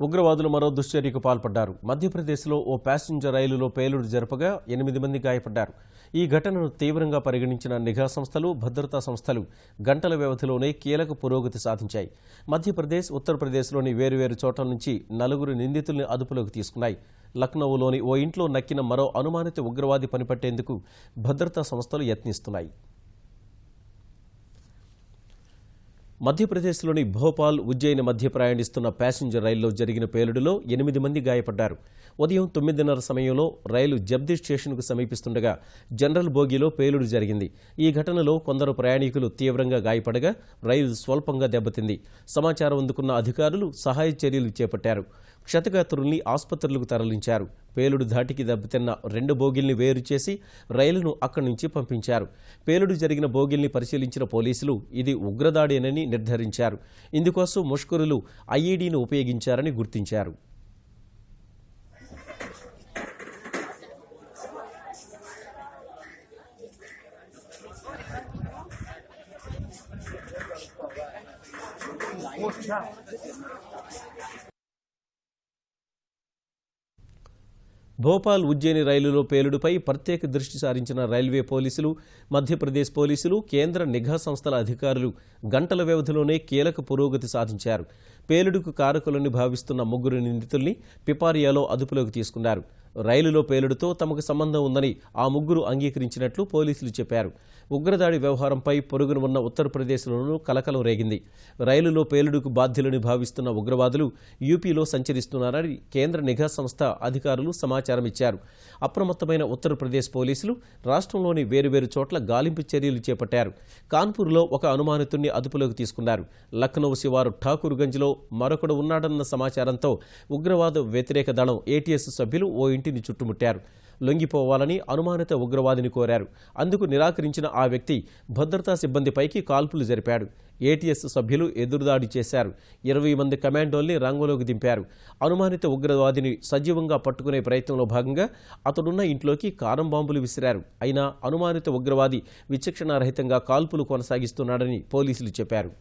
ఉగ్రవాదులు మరో దుశ్చర్యకు పాల్పడ్డారు. మధ్యప్రదేశ్లో ఓ ప్యాసింజర్ రైలులో పేలుడు జరపగా 8 మంది గాయపడ్డారు. ఈ ఘటనను తీవ్రంగా పరిగణించిన నిఘా సంస్థలు, భద్రతా సంస్థలు గంటల వ్యవధిలోనే కీలక పురోగతి సాధించాయి. మధ్యప్రదేశ్, ఉత్తరప్రదేశ్లోని వేరువేరు చోట్ల నుంచి 4 నిందితుల్ని అదుపులోకి తీసుకున్నాయి. లక్నోలోని ఓ ఇంట్లో నక్కిన మరో అనుమానిత ఉగ్రవాది పనిపట్టేందుకు భద్రతా సంస్థలు యత్నిస్తున్నాయి. మధ్యప్రదేశ్లోని భోపాల్, ఉజ్జయిని మధ్య ప్రయాణిస్తున్న ప్యాసింజర్ రైల్లో జరిగిన పేలుడులో 8 మంది గాయపడ్డారు. ఉదయం 9:30 సమయంలో రైలు జబ్దీ స్టేషన్కు సమీపిస్తుండగా జనరల్ బోగీలో పేలుడు జరిగింది. ఈ ఘటనలో కొందరు ప్రయాణికులు తీవ్రంగా గాయపడగా రైలు స్వల్పంగా దెబ్బతింది. సమాచారం అందుకున్న అధికారులు సహాయ చర్యలు చేపట్టారు. క్షతగాత్రుల్ని ఆసుపత్రులకు తరలించారు. పేలుడు ధాటికి దెబ్బతిన్న 2 బోగీల్ని వేరు చేసి రైలును అక్కడి నుంచి పంపించారు. పేలుడు జరిగిన బోగీల్ని పరిశీలించిన పోలీసులు ఇది ఉగ్రదాడేనని నిర్ధారించారు. ఇందుకోసం ముష్కరులు ఐఈడీని ఉపయోగించారని గుర్తించారు. భోపాల్, ఉజ్జయిని రైలులో పేలుడుపై ప్రత్యేక దృష్టి సారించిన రైల్వే పోలీసులు, మధ్యప్రదేశ్ పోలీసులు, కేంద్ర నిఘా సంస్థల అధికారులు గంటల వ్యవధిలోనే కీలక పురోగతి సాధించారు. పేలుడుకు కారకులని భావిస్తున్న 3 నిందితుల్ని పిపారియాలో అదుపులోకి తీసుకున్నారు. రైలులో పేలుడుతో తమకు సంబంధం ఉందని ఆ 3 అంగీకరించినట్లు పోలీసులు చెప్పారు. ఉగ్రదాడి వ్యవహారంపై పొరుగున ఉన్న ఉత్తరప్రదేశ్లోనూ కలకలం రేగింది. రైలులో పేలుడుకు బాధ్యులని భావిస్తున్న ఉగ్రవాదులు యూపీలో సంచరిస్తున్నారని కేంద్ర నిఘా సంస్థ అధికారులు సమాచారం ఇచ్చారు. అప్రమత్తమైన ఉత్తరప్రదేశ్ పోలీసులు రాష్ట్రంలోని వేరువేరు చోట్ల గాలింపు చర్యలు చేపట్టారు. కాన్పూర్లో ఒక అనుమానితుణ్ణి అదుపులోకి తీసుకున్నారు. లక్నో శివారు ఠాకూర్గంజ్లో మరొకడు ఉన్నాడన్న సమాచారంతో ఉగ్రవాద వ్యతిరేక దళం ఏటీఎస్ సభ్యులు ఓ ఇంటిని చుట్టుముట్టారు. లొంగిపోవాలని అనుమానిత ఉగ్రవాదిని కోరారు. అందుకు నిరాకరించిన ఆ వ్యక్తి భద్రతా సిబ్బందిపైకి కాల్పులు జరిపాడు. ఏటీఎస్ సభ్యులు ఎదురుదాడి చేశారు. 20 మంది కమాండోల్ని రంగంలోకి దింపారు. అనుమానిత ఉగ్రవాదిని సజీవంగా పట్టుకునే ప్రయత్నంలో భాగంగా అతడున్న ఇంట్లోకి కారం బాంబులు విసిరారు. అయినా అనుమానిత ఉగ్రవాది విచక్షణారహితంగా కాల్పులు కొనసాగిస్తున్నాడని పోలీసులు చెప్పారు.